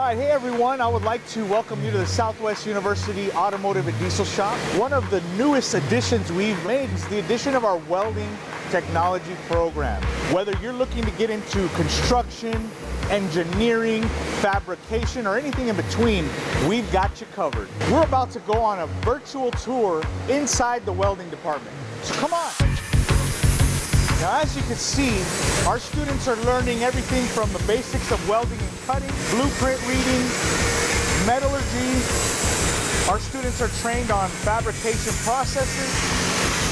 right, hey everyone, I would like to welcome you to the Southwest University Automotive Diesel Shop. One of the newest additions we've made is the addition of our welding technology program. Whether you're looking to get into construction, engineering, fabrication, or anything in between, we've got you covered. We're about to go on a virtual tour inside the welding department. So come on. Now, as you can see, our students are learning everything from the basics of welding and cutting, blueprint reading, metallurgy. Our students are trained on fabrication processes,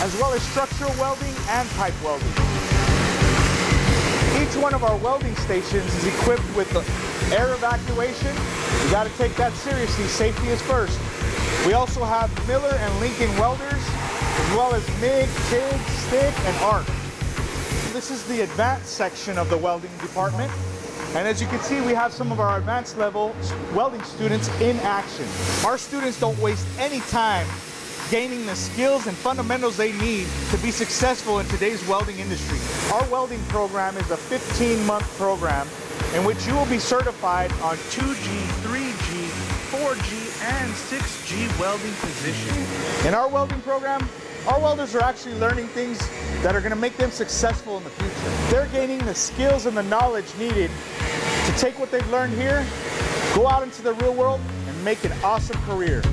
as well as structural welding and pipe welding. Each one of our welding stations is equipped with the air evacuation. You got to take that seriously. Safety is first. We also have Miller and Lincoln welders, as well as MIG, TIG, stick, and arc. This is the advanced section of the welding department. And as you can see, we have some of our advanced level welding students in action. Our students don't waste any time gaining the skills and fundamentals they need to be successful in today's welding industry. Our welding program is a 15-month program in which you will be certified on 2G, 3G, 4G, and 6G welding positions. In our welding program, our welders are actually learning things that are going to make them successful in the future. They're gaining the skills and the knowledge needed to take what they've learned here, go out into the real world, and make an awesome career.